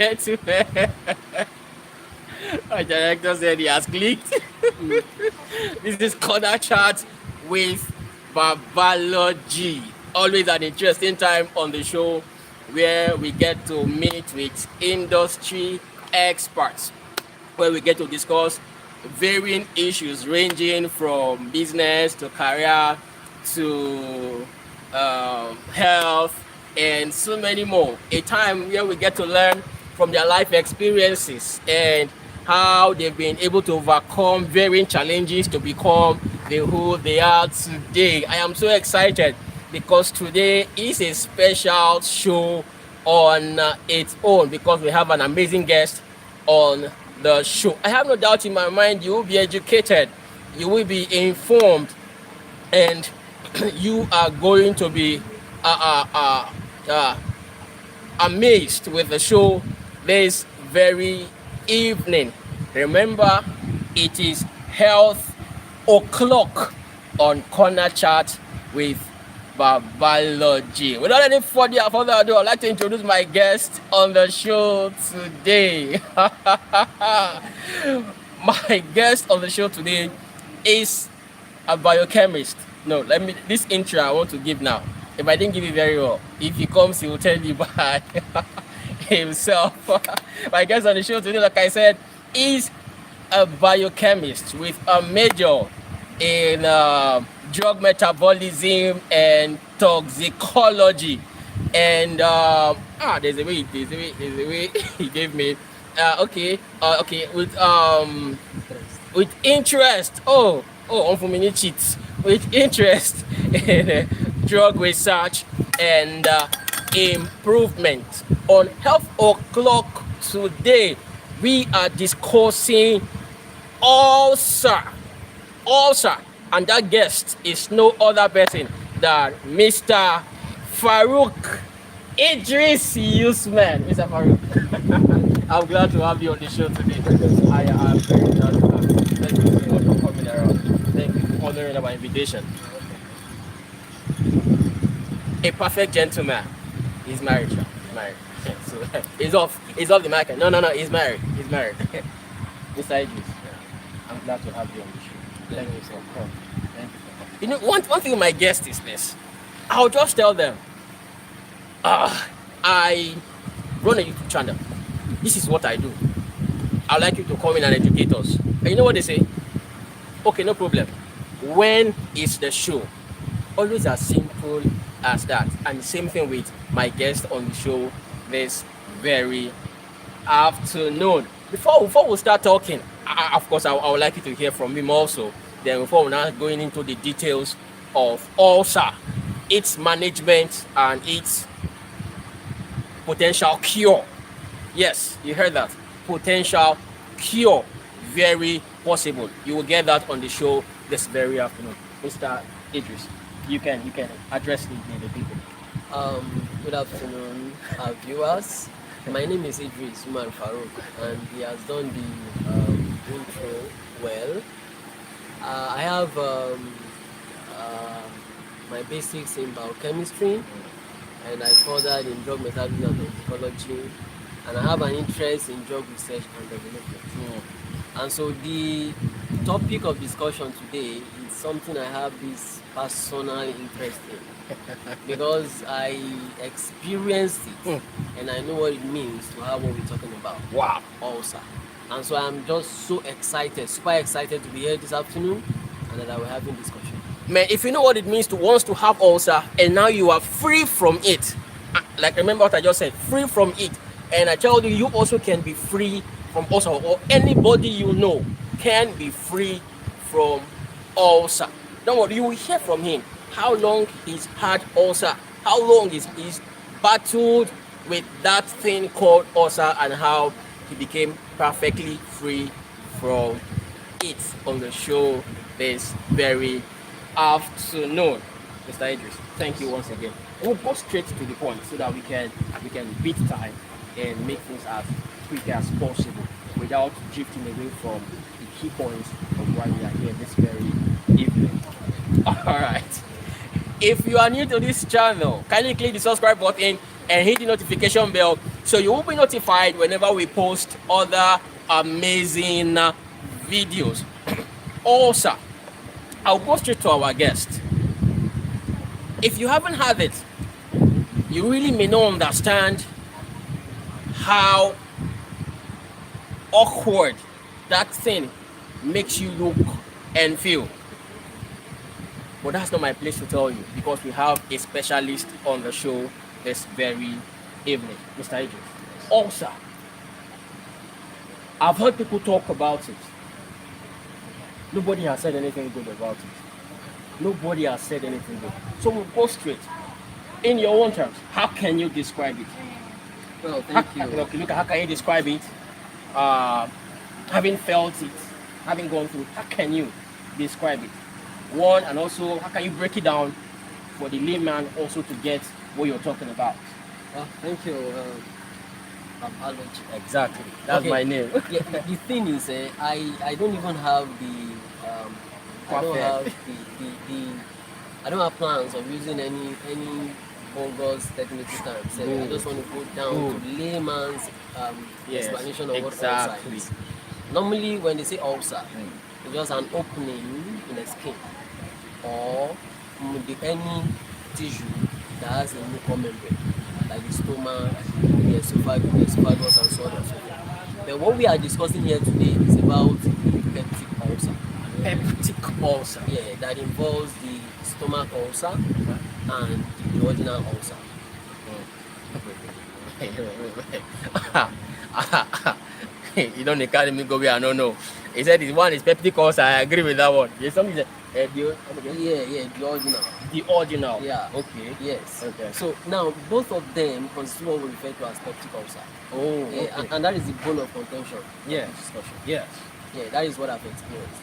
gentlemen, our director said he has clicked. This is Corner Chat with Babalogy. Always an interesting time on the show where we get to meet with industry experts, where we get to discuss varying issues ranging from business to career to health and so many more. A time where we get to learn from their life experiences and how they've been able to overcome varying challenges to become the who they are today. I am so excited because today is a special show on its own because we have an amazing guest on the show. I have no doubt in my mind you will be educated, you will be informed, and you are going to be amazed with the show this very evening. Remember, it is Health O'Clock on Corner Chat with Babalogy. Without any further ado, I'd like to introduce my guest on the show today. My guest on the show today is a biochemist. No, this intro I want to give now. If I didn't give it very well, if he comes, he will tell you by himself. My guest on the show today, like I said, is a biochemist with a major in drug metabolism and toxicology. And there's a way he gave me. Okay, with interest. On for many cheats. With interest in drug research and improvement. On Health O'Clock today, we are discussing ulcer. And that guest is no other person than Mr. Farouk Idris Usman. Mr. Farouk, I'm glad to have you on the show today. I am very glad to have you. Thank you so much for coming around. Thank you for honoring our invitation. A perfect gentleman. He's married, sir. He's married. Yeah, so he's off the market. No, he's married. Mr. Idris, I'm glad to have you on the show. Thank you so much. Thank you. You know, one thing with my guest is this. I'll just tell them, I run a YouTube channel. This is what I do. I'd like you to come in and educate us. And you know what they say? Okay, no problem. When is the show? Always as simple as that. And the same thing with my guest on the show this very afternoon. Before we start talking, of course, I would like you to hear from him also. Then before we're now going into the details of ulcer, its management and its potential cure. Yes, you heard that. Potential cure. Very possible. You will get that on the show this very afternoon. Mr. Idris, you can address the people. Good afternoon, viewers. My name is Idris Umar Farouk, and he has done the intro well. I have my basics in biochemistry, and I furthered in drug metabolism and toxicology, and I have an interest in drug research and development. And so the topic of discussion today is something I have this personal interest in because I experienced it and I know what it means to have what we're talking about. Wow. Ulcer. And so I'm just so excited, super excited to be here this afternoon and that I will have a discussion. Man, if you know what it means to want to have ulcer and now you are free from it, like remember what I just said, free from it, and I tell you also can be free from ulcer, or anybody you know can be free from ulcer. Don't worry, you will hear from him how long he's had ulcer, how long he's battled with that thing called ulcer, and how he became perfectly free from it on the show this very afternoon. Mr. Idris, thank you once again. We'll go straight to the point so that we can beat time and make things as quick as possible without drifting away from the key points of why we are here this very evening. Alright. If you are new to this channel, kindly click the subscribe button and hit the notification bell So you will be notified whenever we post other amazing videos. Also, I'll go straight to our guest. If you haven't had it, you really may not understand how awkward that thing makes you look and feel. But that's not my place to tell you, because we have a specialist on the show this very evening, Mr. Idris. Also, I've heard people talk about it. Nobody has said anything good about it. Nobody has said anything good. So we'll go straight. In your own terms, how can you describe it? Well, thank you. Look, how can you describe it? Having felt it, having gone through, how can you describe it? One, and also, how can you break it down for the layman also to get what you're talking about? Well, thank you. Apology. Exactly. That's Okay. my name. Yeah, the thing is, I don't even have I don't have I don't have plans of using any bogus technical terms. I just want to go down to layman's Yes, explanation of what ulcer exactly. is. Normally, when they say ulcer, it's just an opening in the skin or any tissue that has a mucous membrane, like the stomach, the esophagus, and so on and so forth. But what we are discussing here today is about peptic ulcer. Peptic ulcer. Yeah, that involves the stomach ulcer and the duodenal ulcer. You don't carry me go where I don't know. He said this one is peptic ulcer. I agree with that one. There's something that Yeah, duodenal. the ordinal. Yeah. Okay. Yes. Okay. So now both of them constitute what we refer to as peptic ulcer. Oh. Yeah, Okay. and that is the bone of contention. Yes. Of the discussion. Yes. Yeah, that is what I've experienced.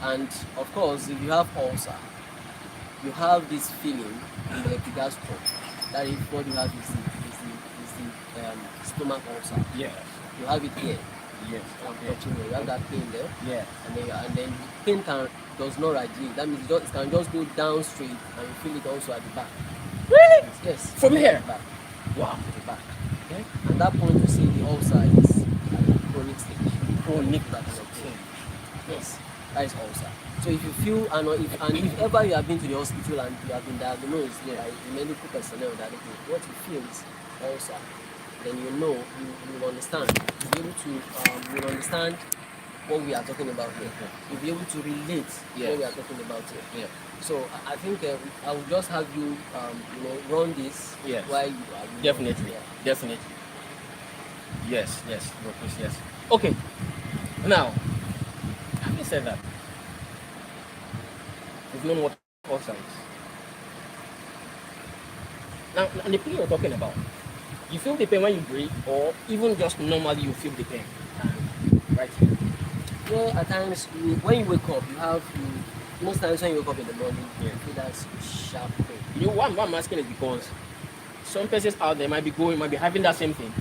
And of course, if you have ulcer, you have this feeling in the epigastrum that if what you have is the stomach ulcer. Yes. You have it here. Yes. I'm touching there. You have that pain there, Yes. and then pain does not radiate. That means it can just go down straight, and you feel it also at the back. Really? Yes. From here? At the back. Wow. To the back. Okay. At that point, you see the ulcer is at a chronic stage. Chronic. That is okay. Yes, that is ulcer. So if you feel if ever you have been to the hospital and you have been diagnosed by the medical personnel that okay, what you feel is ulcer, then you know you will understand. You'll be able to you'll understand what we are talking about here. You'll be able to relate what we are talking about here. Yeah. So I think I will just have you run this Yes. while you are Definitely. Yeah. Definitely. Yes. Yes. Yes. Yes. Okay. Now, having said that, we've known what ulcer is. Now, the pain you're talking about, you feel the pain when you breathe, or even just normally you feel the pain? Right here. Yeah, at times when you wake up, most times when you wake up in the morning, you Yeah. feel that sharp pain. You know, why I'm asking is because some persons out there might be having that same thing,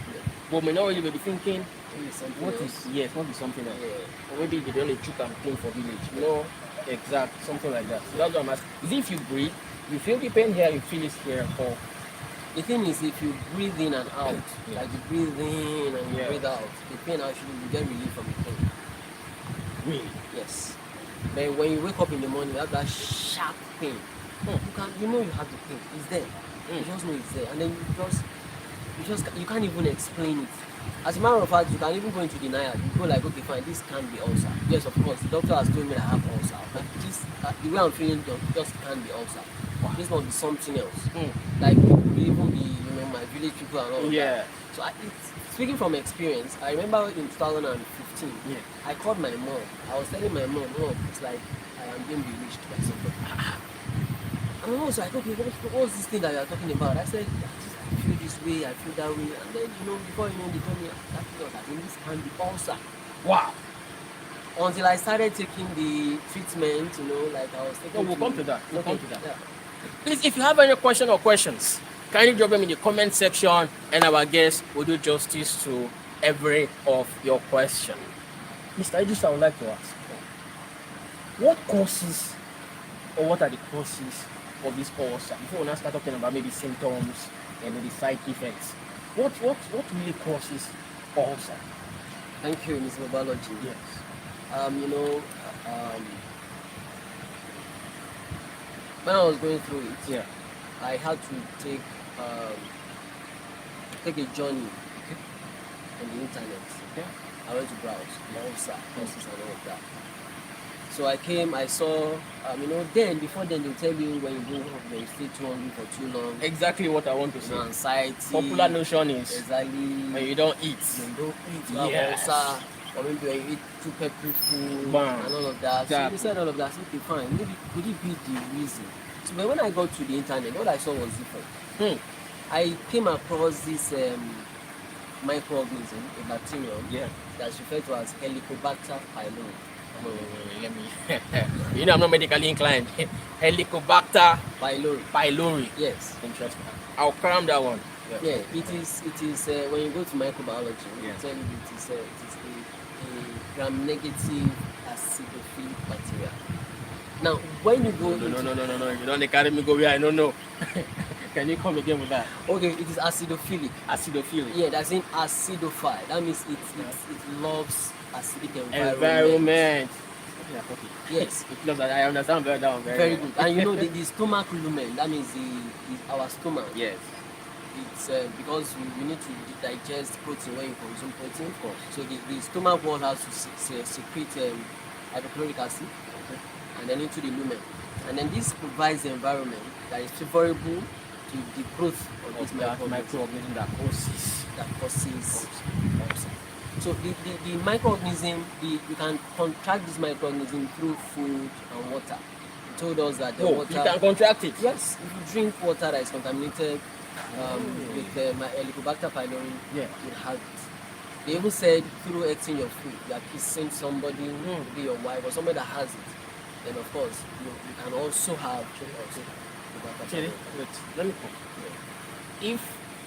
but may not really be thinking, Maybe something what else. is, yes, what is something else? Yeah. Or maybe they only chook and clean for village. You know, exact, something like that. So that's what I'm asking. Is it if you breathe, you feel the pain here, you feel it here, or The thing is, if you breathe in and out, Yeah. like you breathe in and you Yeah. breathe out, the pain actually you get relief from the pain. really? Yes. But when you wake up in the morning, you have that sharp pain. You know you have the pain. It's there. You just know it's there, and then you can't even explain it. As a matter of fact, you can even go into denial. You go like, okay, fine, this can't be ulcer. Yes, of course, the doctor has told me that I have ulcer, but this the way I'm feeling just can't be ulcer. This must be something else. Like it could even be, my village people and all of Yeah. that. So speaking from experience, I remember in 2015, Yeah. I called my mom. I was telling my mom, it's like I am being bewitched by somebody. And my mom was like, okay, what's this thing that you are talking about? I said, I feel this way, I feel that way. And then, before they told me, that was, I think this can be ulcer. Wow. Until I started taking the treatment, like I was taking. No, we'll come to that. We'll come to that. Yeah. Please, if you have any question or questions, kindly drop them in the comment section, and our guests will do justice to every of your question. Mr. Idris, I would like to ask, what causes or what are the causes of this ulcer? Before we now start talking about maybe symptoms and maybe side effects, what really causes ulcer? Thank you, Mr. Biology. Yes. You know, um, when I was going through it, Yeah. I had to take a journey on the internet. Okay. I went to browse ulcer, causes and all of that. So I came, I saw, before then they'll tell you when you go home, when you stay too hungry for too long, Exactly what I want to say. anxiety. Popular notion is Exactly. when you don't eat. When you don't eat, you have Yes. ulcer, or maybe when you eat too peppery food Bam. and all of that. So Exactly. they said all of that. So okay, fine. Maybe could it be the reason? So but when I got to the internet, what I saw was different. I came across this microorganism, a bacterium, that's referred to as Helicobacter pylori. Let me. I'm not medically inclined. Helicobacter pylori. Yes. Interesting. I'll cram that one. Yeah. It is. When you go to microbiology, Yeah. tell you it is a gram-negative acidophilic bacteria. Now, when you go No. You don't carry me go where I don't know. Can you come again with that? Okay, it is acidophilic. Acidophilic. Yeah, that's in acidophile. That means it loves acidic environment. Environment. Yes. It looks like I understand very down. Very good. And you know the stomach lumen. That means our stomach. Yes. It's because we need to digest protein when you consume protein. Of course. So the stomach wall has to secrete hydrochloric acid, and then into the lumen, and then this provides the environment that is favorable to the growth of this microorganism that causes ulcer. So the microorganism, you can contract this microorganism through food and water. They told us that the water. You can contract it. Yes, if you drink water that is contaminated with Helicobacter pylori, you'll have it. They even said through eating your food, you are kissing somebody, maybe your wife or somebody that has it. Then of course you can also have let me come. If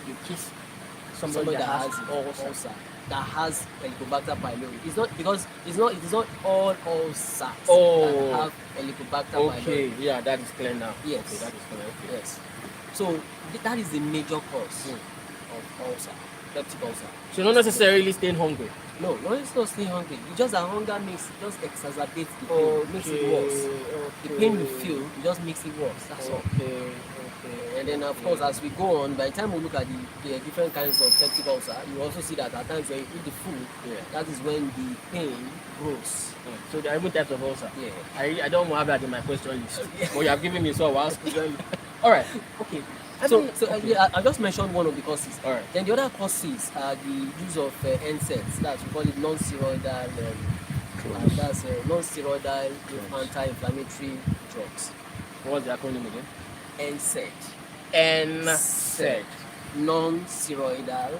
you kiss somebody that has ulcer, that has Helicobacter pylori, it's not because it is not all ulcers that have Helicobacter pylori. Okay, yeah, that is clear now. Yes. Okay, that is clear. Okay. Yes. So that is the major cause of ulcer, peptic ulcer. So not necessarily staying hungry. No, it's not staying hungry. It's just that hunger just exacerbates the pain, makes it worse. The pain you feel, it just makes it worse. That's all. Okay. And then of course, as we go on, by the time we look at the different kinds of peptic ulcer, you also see that at times when you eat the food, that is when the pain grows. So there are even types of ulcer. Yeah. I don't have that in my question list. But you have given me so I'll ask you. All right. Okay. I just mentioned one of the causes. All right. Then the other causes are the use of NSAIDs. That's we call it non-steroidal. That's non-steroidal anti-inflammatory drugs. What's the acronym again? NSAID. NSAID. Non-steroidal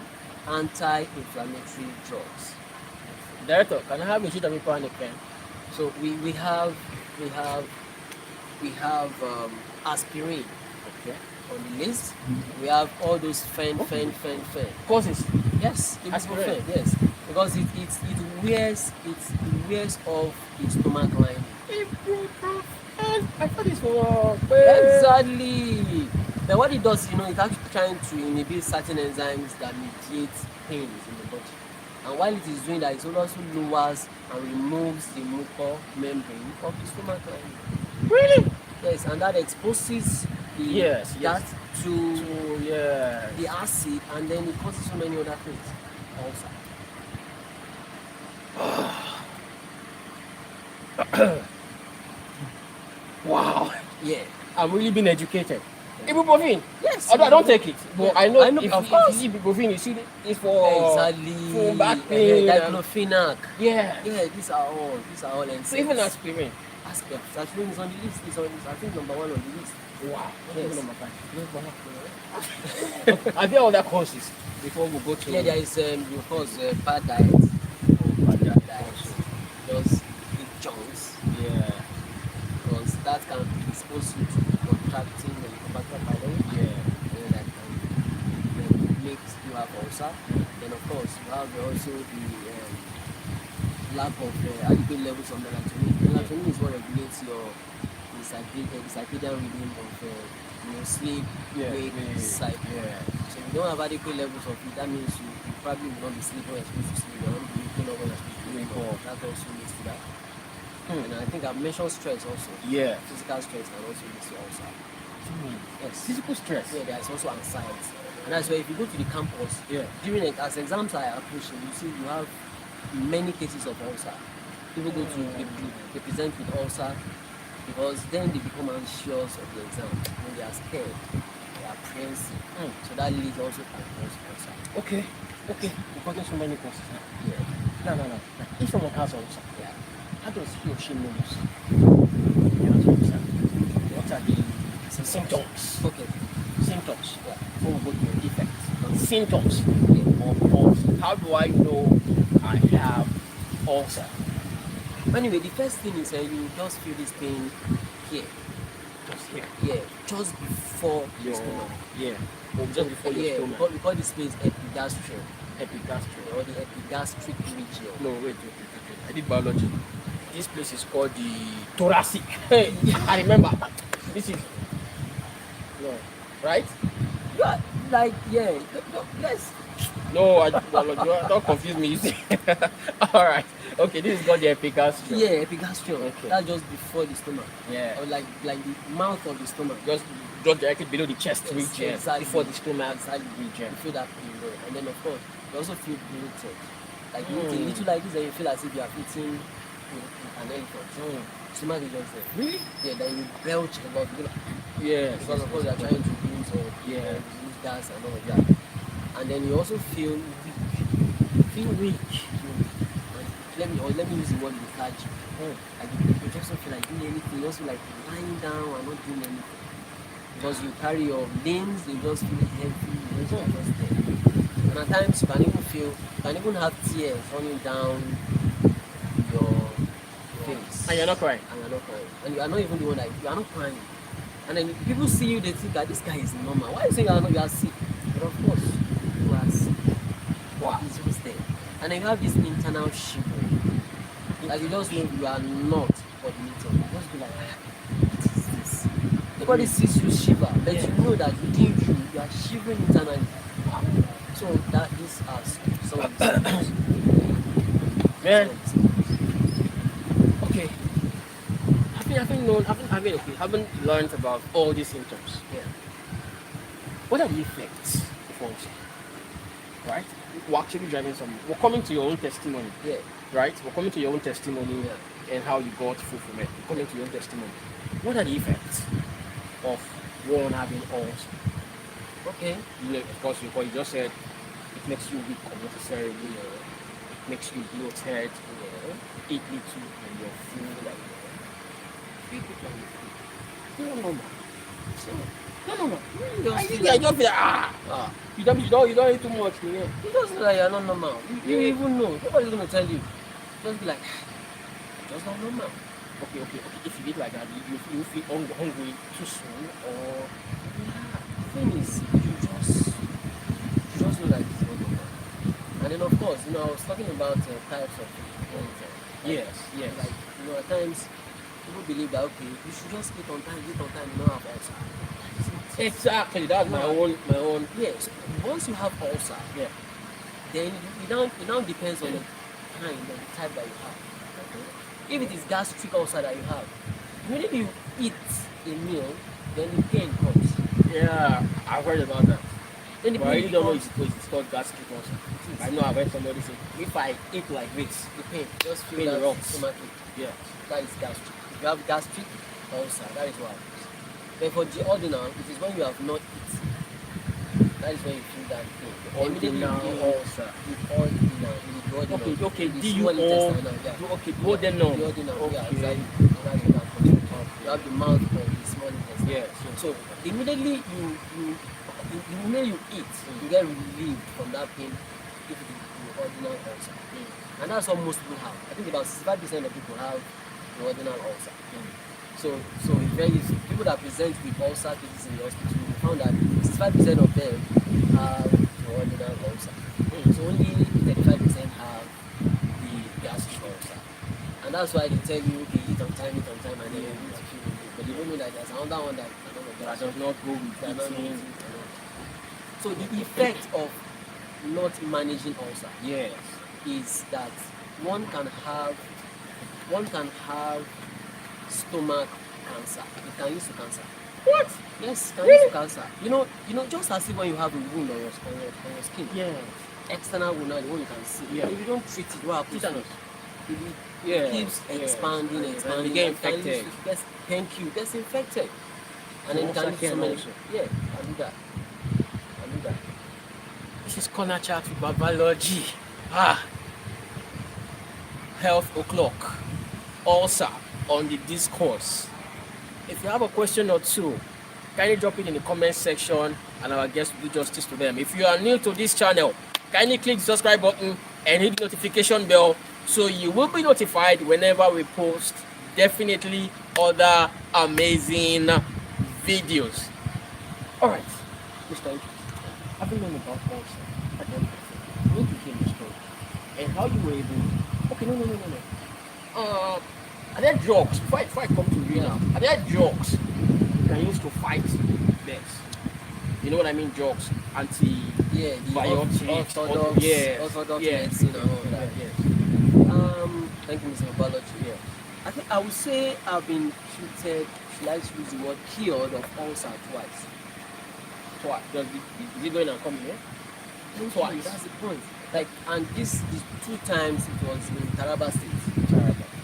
anti-inflammatory drugs. Director, can I have a sheet of paper and a pen? So we have aspirin. Okay. On the list, we have all those fen. Causes? Yes, aspirin. Yes, because it wears off the stomach lining. I thought this was Exactly. But what it does, it's actually trying to inhibit certain enzymes that mediate pains in the body. And while it is doing that, it also lowers and removes the mucous membrane of the stomach lining. Really? Yes, and that exposes that to the acid, and then it causes so many other things also. Wow. Yeah. I'm really being educated. Ibuprofen. Yes. Although I don't take it, but I know of course. if ibuprofen, you see, it's for back pain. Diclofenac. Yeah. These are all NSAIDs. So even aspirin. Aspirin is on the list. It's I think number 1 on the list. Wow. Yes. Number 5. Are there other causes before we go to? Yeah, there is of course bad diet. Bad diet. Just eat junks. Yeah. Because that can expose you to contracting Helicobacter pylori. And that can make you have ulcer. Then of course you have also the lack of adequate levels of melatonin. Melatonin is what regulates your circadian rhythm of sleep, wake cycle. So if you don't have adequate levels of it, that means you probably will not be sleeping when you're supposed to sleep. You're not be waking up when you're supposed to wake up. That also leads to that. And I think I've mentioned stress also. Yeah. Physical stress can also lead to ulcer. Yes. Physical stress. Yeah, there is also anxiety. And that's why if you go to the campus, during it, as exams are approaching, you see you have many cases of ulcer. People go to, they present with ulcer because then they become anxious of the exam. When they are scared, they are apprehensive. So that leads also to ulcer. Okay. We've gotten so many questions now. Yeah. No. If someone has ulcer, how does he or she knows he has ulcer? What are the symptoms? Okay. Symptoms. Before we go to the effects. Symptoms of ulcer. How do I know I have ulcer? Anyway, the first thing is you just feel this pain here. Just here. Yeah, just before your stomach. Yeah. Or just before your stomach. We call this place epigastrium. Epigastrium. Or the epigastric region. No, wait. I did biology. This place is called the thoracic. Hey, I remember. This is no, right? Yeah, like yes. No, I don't confuse me. All right. Okay, this is called the epigastrium. Yeah, epigastrium. Okay. That's just before the stomach. Yeah. Or like the mouth of the stomach. Just directly below the chest region. Exactly. Before the stomach Exactly. region. You feel that pain there. And then of course you also feel bloated. Like you eat a little like this and you feel as if you are eating an elephant. Stomach is just there. Really? Yeah, then you belch a lot. Yes. Because of course you are trying to lose gas and all of that. And then you also feel weak. Let me use the word lethargy. Like you just don't feel like doing anything. You also like lying down and not doing anything. Because you carry your limbs, they just feel heavy, you just there. And at times you can even have tears running down your face. And you're not crying. And you are not even the one that you are not crying. And then people see you, they think that this guy is normal. Why are you saying you are sick? But of course, you are sick. Wow. It's just there. And then you have this internal shivering. Like you just know you are not coordinated. You just be like, what is this? Nobody sees you shiver, but you know that within you are shivering internally. So that this has some of the symptoms. Man. Okay. Haven't learned about all these symptoms. Yeah. What are the effects of ulcer? Right? We're actually driving somewhere. We're coming to your own testimony. Yeah. Right? We're coming to your own testimony and how you got free from it. We're coming to your own testimony. What are the effects of one having ulcer? Okay. Of course, you just said it makes you weak unnecessarily. It makes you bloated. Eat little and you're full. No. I just feel you don't eat too much. You just feel like you're not normal. You even know. Nobody's gonna tell you. Just be like, just not normal. Okay. If you eat like that, you feel hungry too soon, or the thing is, you just know that it's not normal. And then of course, I was talking about types of ulcer. Yes. Like, at times people believe that you should just eat on time, you don't have ulcer. Exactly, that's my own. Yes. Once you have ulcer, then it now depends on the kind and the type that you have. If it is gastric ulcer that you have, immediately you eat a meal, then the pain comes. Yeah, I've heard about that. Then the but I really don't know comes. it's called gastric ulcer. I know I've heard somebody say, if I eat like this, The pain, just feel pain that erupts. stomachache. Yeah. That is gastric. If you have gastric ulcer, that is what happens. But for the ordinal, it is when you have not eaten. That is when you feel that pain. Ordinal ulcer. The ordinal. Okay. The Do you small all? intestinal, yeah. Okay, go then now. The ordinal, Okay. yeah, exactly. That's what happens. You have the mouth of the small intestine. Yeah. So immediately the moment you eat, you get relieved from that pain if it is the ordinal ulcer. And that's what most people have. I think about 65% of people have the ordinal ulcer. So it's very easy. People that present with ulcer cases in the hospital, we found that 65% of them have the ordinal ulcer. So only 35% have the gastric ulcer. And that's why they tell you, okay, eat on time, and then you need to feel good. But you don't know that there's another one that does not go with That does not go with that. eating. So the effect of not managing ulcer Yes. is that one can have stomach cancer. It can lead to cancer. What? Yes, it can lead to cancer. Just as if when you have a wound on your skin. Yeah. External wound, now the one you can see. Yeah. If you don't treat it, what happens? Tetanus. It Yes, keeps yes. expanding, And expanding. you get and can lead infected. to- Yes, thank you. Gets infected. And then it Also can lead to so can many. also. Yeah, I do that. This is corner chat with Babalogy. Health o'clock. Also on the discourse. If you have a question or two, kindly drop it in the comment section and our guests will do justice to them. If you are new to this channel, kindly click the subscribe button and hit the notification bell so you will be notified whenever we post definitely other amazing videos. Alright, Mr. Idris, having known about ulcer and everything, I need to hear your story and how you were able. Okay, no. Are there drugs? Before I come to you now, are there drugs you can use to fight this? You know what I mean? Drugs, Yeah, the antibiotics, orthodox medicine and all that. Yes. Thank you, Mr. Biology. Yeah. I think I would say I've been treated, should I use the word cured of ulcer twice. Twice. Is it going and coming? Yeah? Twice. That's the point. Like, and these 2 times it was in Taraba State.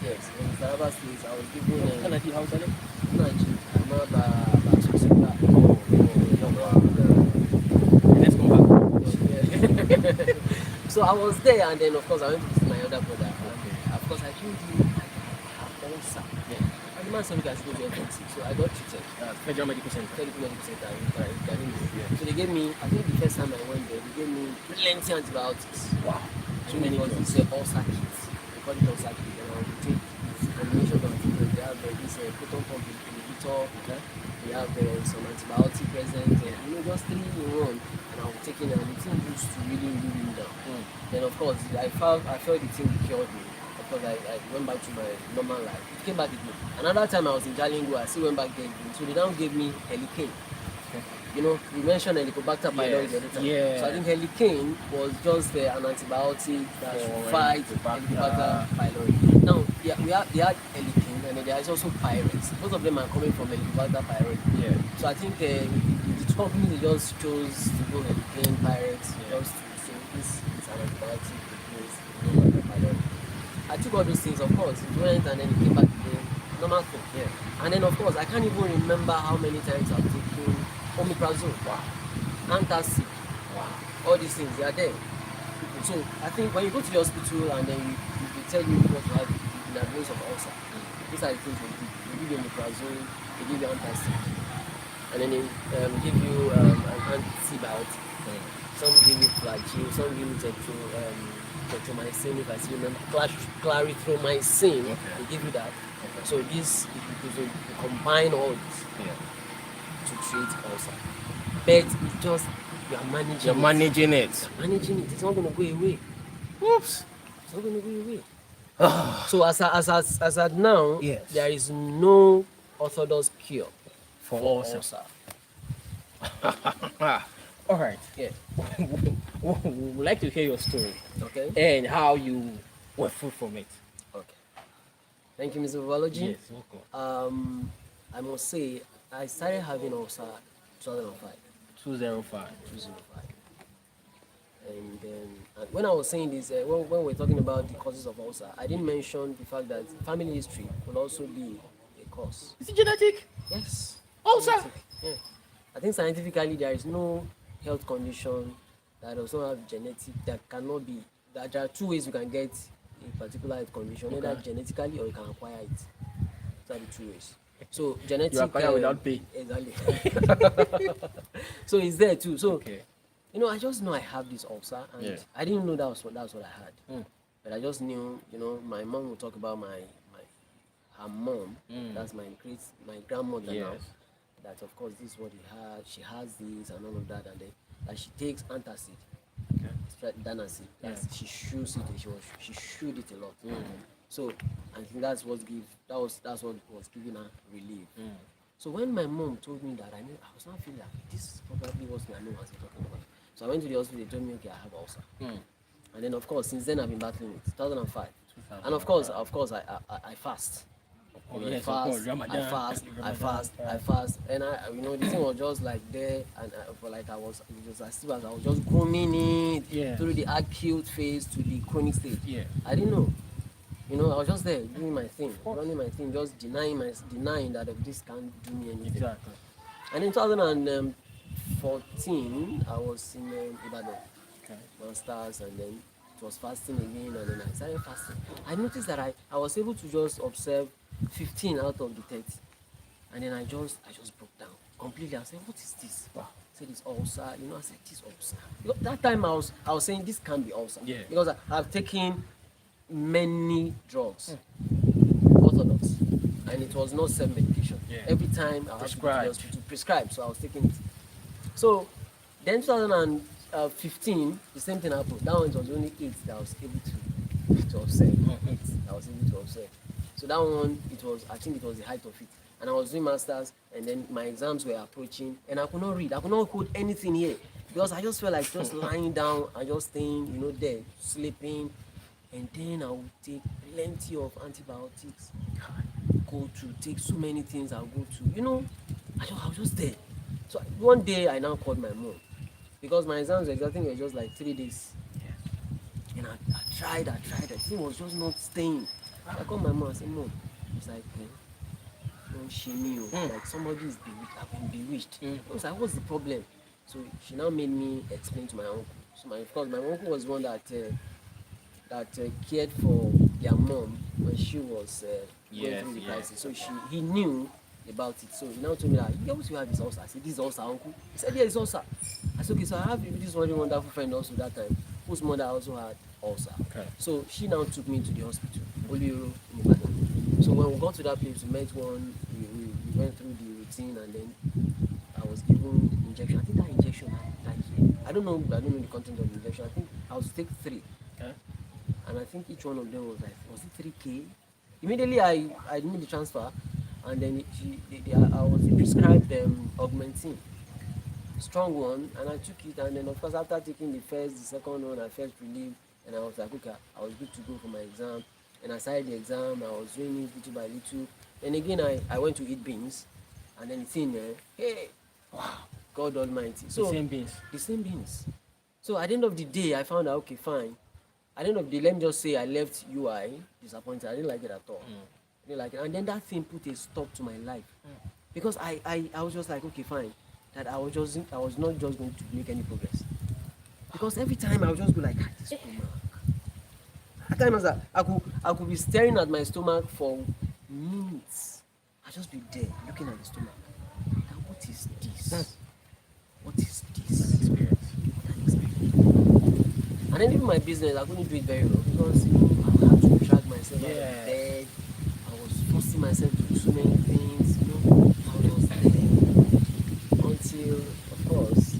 Yes, in Taraba State, I was given How's that? Let's go back. So I was there, and then of course I went to visit my elder brother. And of course I told him I have ulcer. Yeah. And the man said we can go to FMC. So I got treated. Federal Medical Center. Medical Center in Canada. So they gave me, I think the first time I went there, they gave me plenty antibiotics. Wow. So many was this ulcer kit. They call it ulcer kit. And I would take this combination of antibiotics. They have this proton pump inhibitor. Okay. They have some antibiotic present. Just 3 in 1. And I was taking it, and the thing used to really down. Then of course I felt the thing cured me. Of course I went back to my normal life. It came back again. Another time I was in Jalingo, I still went back there again. So they now gave me Helicane. You mentioned Helicobacter pylori the other time. Yeah. So I think Helicane was just an antibiotic that should fight Helicobacter pylori. Now, they had Helicane, and then there is also Pyrex. Both of them are coming from Helicobacter pylori. Yeah. So I think the company they just chose to go Helicane, Pyrex, just to say this is an antibiotic against Helicobacter pylori. I took all those things, of course, it went and then it came back again. Normal thing. Yeah. And then of course I can't even remember how many times I've taken omeprazole, antacid, all these things, they are there. So I think when you go to the hospital and then they tell you what you have in advance of ulcer, these are the things they do. They give you omeprazole, they give you antacid, and then they give you an antibiotic. Some give you flagyl, some give you tetromycin, if I still remember, clarithromycin, they give you that. So this, you combine all this to treat ulcer. But it's just, you're managing it. It's not going to go away. Oops. It's not going to go away. So as at now, Yes. there is no orthodox cure for ulcer. All right. Yeah. We would like to hear your story. Okay. And how you were free from it. Okay. Thank you, Mr. Biology. Yes, welcome. I must say, I started having ulcer 2005. 205. And then when I was saying this, when we're talking about the causes of ulcer, I didn't mention the fact that family history could also be a cause. Is it genetic? Yes. Ulcer? Genetic. Yeah. I think scientifically there is no health condition that does not have genetic, that cannot be, that there are 2 ways you can get a particular health condition, either genetically or you can acquire it. Those are the 2 ways. So genetic, You acquire without pay. Exactly. So it's there too. So Okay. I just know I have this ulcer, and I didn't know that's what I had. But I just knew, my mom would talk about her mom. That's my grandmother now. That of course this is what she has this and all of that, and then that she takes antacid, danacid. She chews it. She chewed it a lot. So I think that's what was giving her relief. So when my mom told me that, I was not feeling like this probably was my mom was talking about. So I went to the hospital. They told me, okay, I have ulcer. Mm. And then, of course, since then I've been battling it. 2005. And of course, I fast. Oh, You know, yes, of course. I Ramadan. fast, Ramadan. I fast, and the thing was just like there, and for like I was just as still as I was just grooming it through the acute phase to the chronic stage. Yeah. I didn't know, I was just there doing my thing, running my thing, just denying that this can't do me anything. Exactly. And in 2014, I was in Ibadan, Okay. masters, and then it was fasting again, and then I started fasting. I noticed that I was able to just observe 15 out of the 30, and then I just broke down completely. I said, what is this? Wow. I said, it's ulcer. I said, this ulcer. Because that time I was saying this can't be ulcer. Yeah. Because I've taken many drugs, orthodox, and it was not self-medication. Yeah. Every time I had to go to the Prescribed. hospital, prescribed, so I was taking it. So then 2015, the same thing happened. That one, it was only 8 that I was able to observe. 8 that I was able to observe. So that one, I think it was the height of it. And I was doing masters, and then my exams were approaching, and I could not read. I could not hold anything here because I just felt like just lying down and just staying, there, sleeping. And then I would take plenty of antibiotics, go to take so many things. I'll go to, I was just there. So one day I now called my mom because my exams were just like 3 days. And I tried. The thing was just not staying. I called my mom. I said, Mom, it's like, don't shame me. Like somebody is bewitched. I've been bewitched. I was like, what's the problem? So she now made me explain to my uncle. So of course, my uncle was one that cared for their mom when she was going through the crisis. So he knew about it. So he now told me that, you have this ulcer. I said, this is ulcer, uncle? He said, yeah, it's ulcer. I said, okay, so I have this one wonderful friend also that time, whose mother also had ulcer. Okay. So she now took me to the hospital, Oliro in Ibadan. So when we got to that place, we met one, we went through the routine, and then I was given injection. I think that injection, I don't know the content of the injection. I think I was to take 3. Okay. And I think each one of them was it 3K? Immediately I made the transfer, and then I was prescribed augmentin, strong one, and I took it. And then of course after taking the second one, I felt relieved, and I was like, okay, I was good to go for my exam. And I started the exam. I was doing it little by little. And again I went to eat beans, and then it's in there. Hey, wow, God Almighty! So the same beans. The same beans. So at the end of the day, I found out, okay, fine. At the end of the day, let me just say I left UI disappointed. I didn't like it at all. I didn't like it. And then that thing put a stop to my life. Because I was just like, okay, fine. That I was not just going to make any progress. Because every time I would just go like, this stomach. At times I could be staring at my stomach for minutes. I'd just be there looking at the stomach. Now, what is this? What is this? Experience. And then even my business, I couldn't do it very well because I had to drag myself out of bed. I was forcing myself to do so many things, I was there until, of course.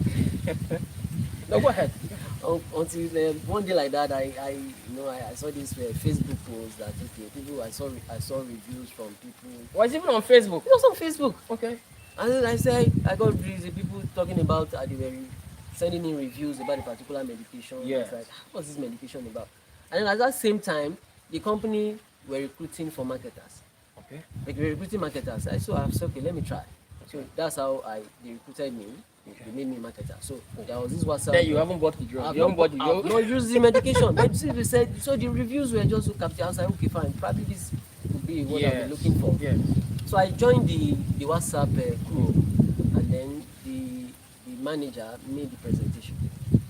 No, go ahead. Until one day like that, I saw this Facebook post that I saw reviews from people. Was it even on Facebook? It was on Facebook. Okay. And then I got busy, people talking about they were sending in reviews about a particular medication. Yeah. I was like, what's this medication about? And then at that same time, the company were recruiting for marketers. Okay. They were recruiting marketers. So I said, okay, let me try. So that's how they recruited me. They made me a marketer. So there was this WhatsApp. Then you haven't bought the drug. I've not used the medication. But they said, so the reviews were just so captured. I was like, okay, fine. Probably this would be what I've been looking for. Yes. So I joined the WhatsApp crew, and then the manager made the presentation.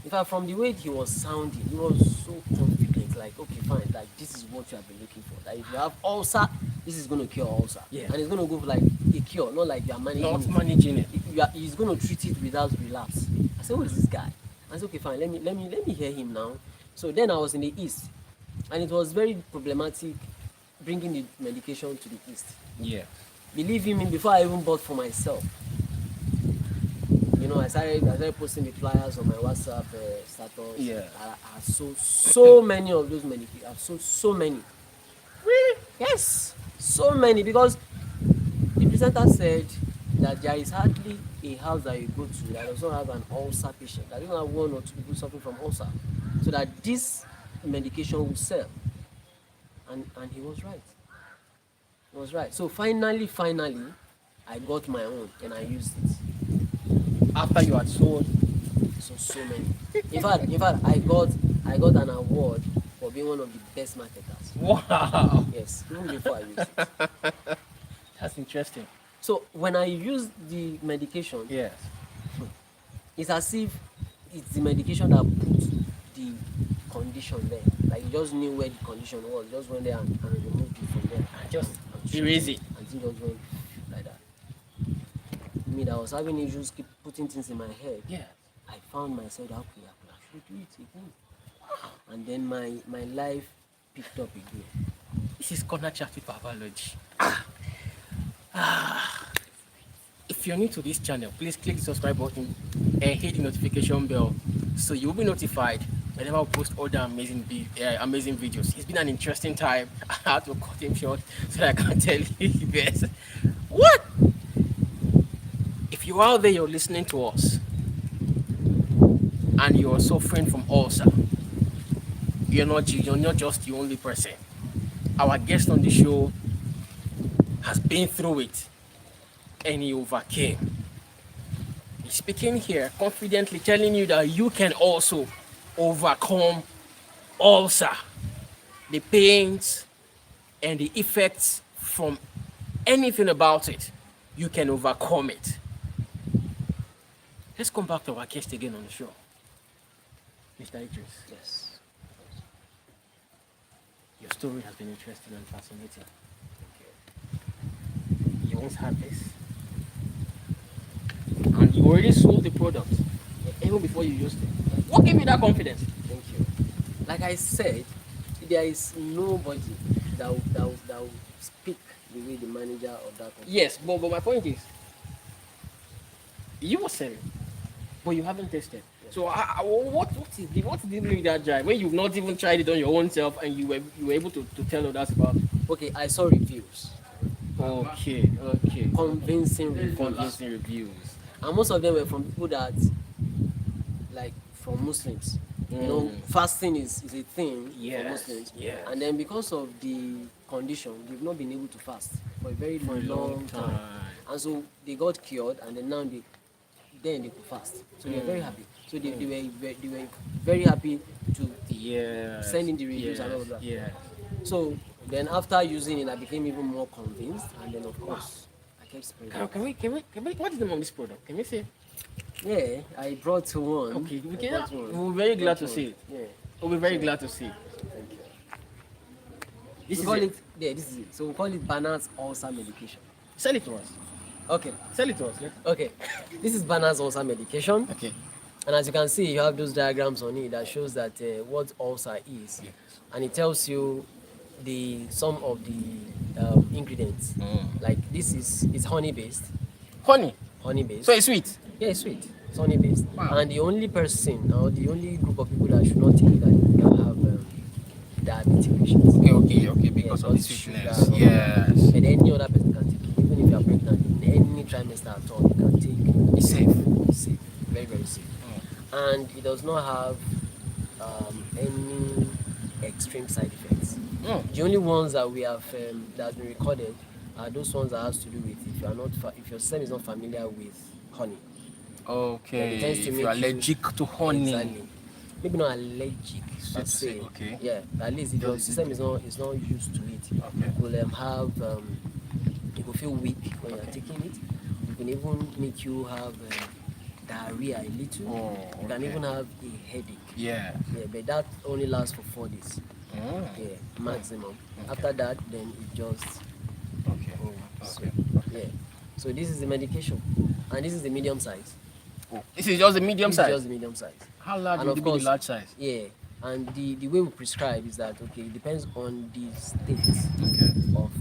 In fact, from the way he was sounding, he was so confident, like, okay, fine, like this is what you have been looking for. That if you have ulcer, this is going to cure ulcer. Yeah. And it's going to go for like a cure, not like you are managing it. He's going to treat it without relapse. I said, who is this guy? I said, okay, fine, let me hear him now. So then I was in the east, and it was very problematic bringing the medication to the east. Yeah. Believe me, before I even bought for myself, I started posting the flyers on my WhatsApp status. Yeah. I sold so many of those medications. I've sold so many. Really? Yes, so many, because the presenter said that there is hardly a house that you go to that does not have an ulcer patient, that doesn't have one or two people suffering from ulcer, so that this medication will sell. And he was right. He was right. So finally, I got my own and I used it. After you had sold. So many. In fact, I got an award for being one of the best marketers. Wow. Yes, even before I used it. That's interesting. So when I use the medication, Yes. it's as if it's the medication that put the condition there. Like you just knew where the condition was, just went there and removed it from there. Just and erase it. And it just went like that. Me that was having issues, keep putting things in my head. Yeah. I found myself, okay, I could actually do it again. And then my life picked up again. This is corner chat with pathology. If you're new to this channel, please click the subscribe button and hit the notification bell so you'll be notified whenever I post other amazing videos. It's been an interesting time. I had to cut him short so that I can tell you this. What? If you're out there, you're listening to us, and you're suffering from ulcer, you're not just the only person. Our guest on the show has been through it and he overcame. He's speaking here confidently, telling you that you can also overcome ulcer, the pains and the effects from anything about it. You can overcome it. Let's come back to our guest again on the show. Mr. Idris. Yes. Your story has been interesting and fascinating. You once had this, and you already sold the product even before you used it. What gave you that confidence? Thank you. Like I said, there is nobody that will speak the way the manager of that company. Yes, but my point is, you were selling, but you haven't tested. Yes. So what's giving you that drive when you've not even tried it on your own self and you were able to tell others about it? Okay, I saw reviews. Okay. Convincing reviews. And most of them were from people that, like, from Muslims. You know, fasting is a thing for Muslims. Yes. And then because of the condition, they've not been able to fast for a very long time. And so they got cured, and then now they could fast. So they're very happy. So they were very happy to send in the reviews and all of that. Yeah. So then after using it, I became even more convinced, and then of course I kept spreading. Can we? What is the name of this product? Can we say? Yeah, I brought one. Okay, we're very glad to see it. Yeah. We'll be very glad to see it. Thank you. This we is call it. it. Yeah, this is it. So we call it Banner's ulcer medication. Sell it to us. Okay. Sell it to us. Yeah? Okay. This is Banner's ulcer medication. Okay. And as you can see, you have those diagrams on it that shows that what ulcer is, and it tells you some of the ingredients. Like this it's honey based. Honey based. So it's sweet. Yeah, it's sweet. It's honey based. Wow. And the only person or the only group of people that should not take it that have diabetic patients. Okay. Because of the sweetness. Yes. And any other person can take it, even if you are pregnant in any trimester at all, you can take it. It's safe. It's safe. Very, very safe. And it does not have any extreme side effects. The only ones that we have that's been recorded are those ones that has to do with if your system is not familiar with honey. Okay. It tends to if make you're allergic to honey. Exactly. Maybe not allergic, per se. Okay. Yeah, at least if your system is not used to it, you will you will feel weak when you're taking it. It can even make you have diarrhea a little. You can even have a headache. Yeah. Yeah, but that only lasts for 4 days. Yeah, maximum. After that, then it just. Yeah. So this is the medication, and this is the medium size. This is just the medium size. Just the medium size. How large And would of be the course, large size? Yeah, and the way we prescribe is that it depends on the state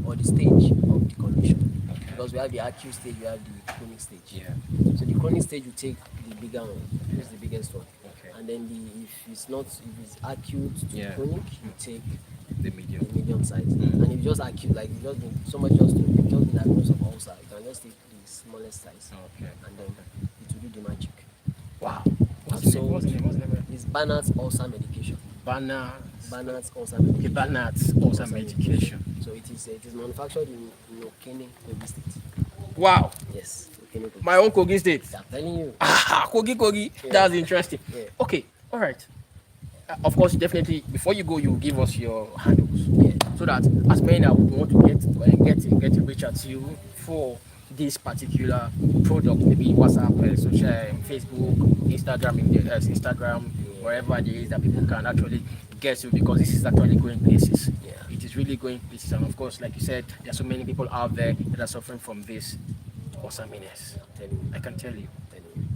or the stage of the condition. Because we have the acute stage, we have the chronic stage. Yeah. So the chronic stage, you take the bigger one, which is the biggest one. And then if it's acute to chronic, you take the medium size. And if it's just acute, like if somebody just been diagnosed of ulcer, you can just take the smallest size, Okay. and then it will do the magic. Wow. I've sold What's the name? is Banner's ulcer medication. Banner's ulcer Okay, medication. Banner's ulcer medication. So it is manufactured in Okene, Kogi State. Wow. Yes, Okene, Kogi My own Kogi State. State. I'm telling you. Kogi. Yeah. That's interesting. Yeah. Okay, all right. Of course, definitely. Before you go, you give us your handles, Yeah. so that as many that would want to get to reach out to you for this particular product, maybe WhatsApp, social, Facebook, Instagram, wherever it is that people can actually get to, because this is actually going places. Yeah. It is really going places, and of course, like you said, there are so many people out there that are suffering from this awesomeness. I can tell you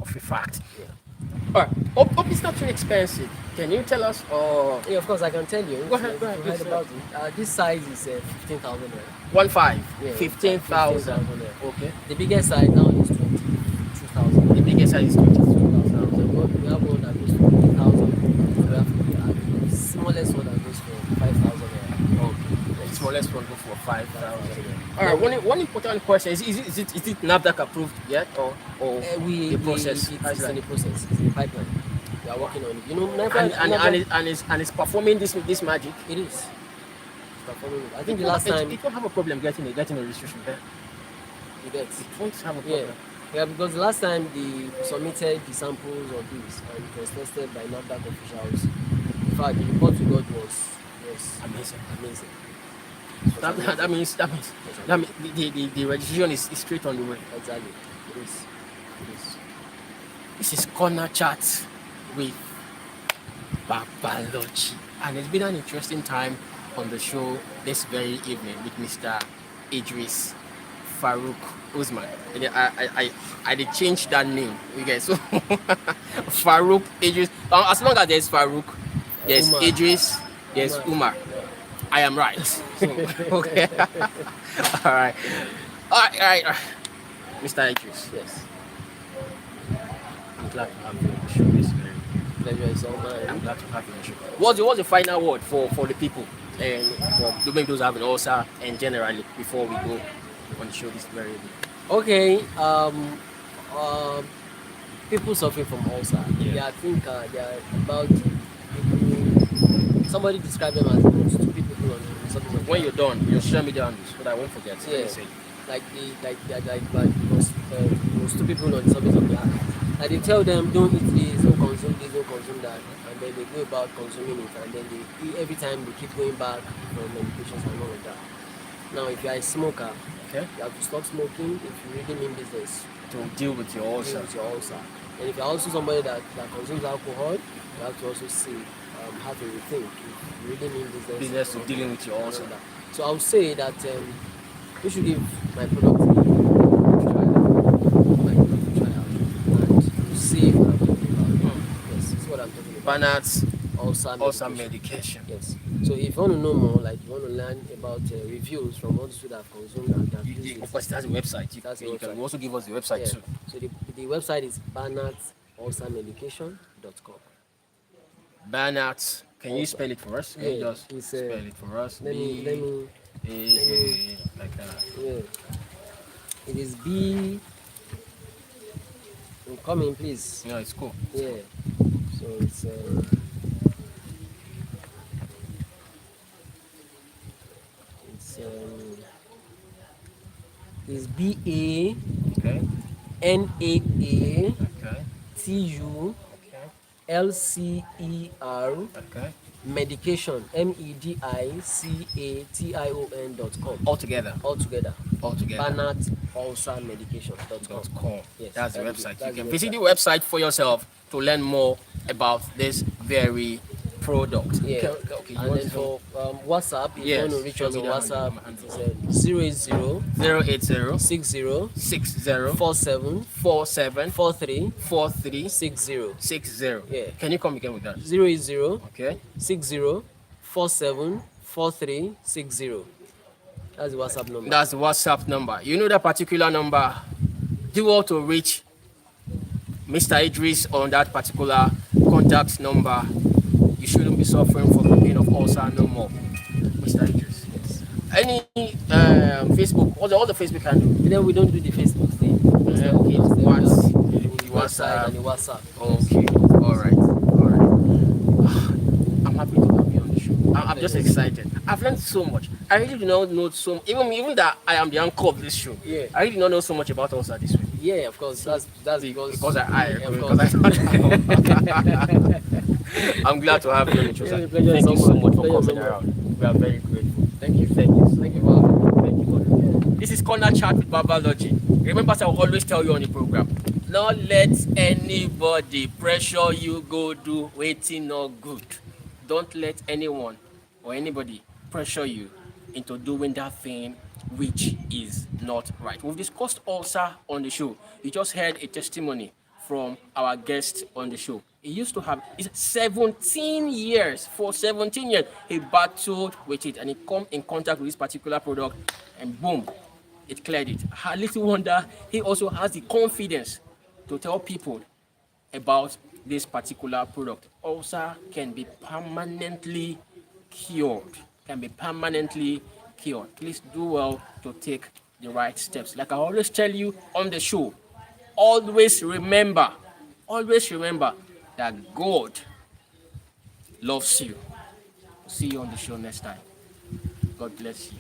of a fact. Yeah. All right. Hope it's not too expensive. Can you tell us? Yeah, of course I can tell you. Go ahead, You heard please, about it. This size is 15,000 naira. 15, Yeah, 15,000. 15,000 naira. Okay. The biggest size now is 22,000. The biggest size is 22,000. We have one that goes for 50,000. We have the smallest one that goes for 5,000 naira. Okay. The smallest one go for 5,000. All right. One important question is it NAFDAC approved yet or the process? It's in the process. It's in the pipeline. We are working on it. You know, and it's performing this magic. It is. It's performing it. I think the last time it won't have a problem getting a registration there. you get. It won't have a problem. Yeah, because the last time they submitted the samples of this and it was tested by NAFDAC officials. In fact, the report we got was Amazing. Amazing. That means the registration is straight on the way. Exactly. It is. This is Corner Chat with Babalogy, and it's been an interesting time on the show this very evening with Mr. Idris Farouk Usman. And I did change that name, you guys. So Farouk Idris. As long as there's Farouk, there's Umar. Idris, there's Umar. I am right. So, okay. All right. Mr. Idris. Yes. I'm glad to have you on the show this very. Pleasure is all mine. I'm glad to have you on the show. What's the final word for the people and for maybe those having ulcer and generally before we go on the show this very evening? Okay. People suffering from ulcer. Yeah. I think they are about people. Somebody described them as the most stupid people on the surface of the When earth. you're done, your social media handles, so that I won't forget. Yeah. Let me say. Most two people on the surface of the earth. And they tell them don't eat this, don't consume this, don't consume that, and then they go about consuming it, and then every time they keep going back for medications and all of that. Now, if you are a smoker, Okay. you have to stop smoking if you really mean business. To deal with your ulcer. With your ulcer. And if you're also somebody that consumes alcohol, you have to also see have a rethink if you really mean Business to dealing with your ulcer. So I would say that you should give my product a trial. And you see what I'm talking about. Yes, this is what I'm talking about. Banner's Ulcer medication. Yes. So if you want to know more, like you want to learn about reviews from all the people that have consumed and that have used it, Of course, that's a website. You That's a can website. also give us the website yeah. too. So the website is bannersulcermedication.com. Bernard, can you spell it for us? Can you Yeah, just it's, spell it for us? Let me Like that. yeah. It is B. Come in, please. No, it's cool. Yeah. So it's it's B Okay. A N A A Okay. T U Okay. L C E R Okay. medication medication.com All together. altogether. Altogether. bannersulcermedication.com. Yes, That's the that's website. the You can website. visit the website for yourself to learn more about this very product. Yeah. Okay. And then for WhatsApp, if you Yes, want to reach us on social media WhatsApp, handle. it's 080 080 60 60 47 47 43 43 60. 60. Yeah. Can you come again with that? 080 Okay. 60 47 43 60. That's the WhatsApp number. That's the WhatsApp number. You know that particular number. Do all to reach Mr. Idris on that particular contact number. You shouldn't be suffering from the pain of ulcer no more. Mr. Idris. Yes. Any Facebook, all the Facebook handle. Then we don't do the Facebook thing. website and the WhatsApp. Okay, all right, all right. I'm happy to have you on the show. I'm just excited. I've learned so much. I really do not know even that I am the anchor of this show. Yeah. I really do not know so much about ulcer this week. Yeah, of course. That's Because I of because course. I'm glad to have you on the show. Yeah, Sir. pleasure Thank you so much for Pleasure coming so much. around. We are very grateful. Thank you. Thank you. Thank you for having me. Thank you, God. This is Corner Chat with Babalogy. Remember, I will always tell you on the program, not let anybody pressure you go do waiting or good. Don't let anyone or anybody pressure you into doing that thing which is not right. We've discussed ulcer on the show. You just heard a testimony from our guest on the show. He used to have it's 17 years. For 17 years, he battled with it and he come in contact with this particular product and boom, it cleared it. Little wonder he also has the confidence to tell people about this particular product. Ulcer can be permanently cured. Can be permanently cured. Please do well to take the right steps. Like I always tell you on the show, always remember that God loves you. See you on the show next time. God bless you.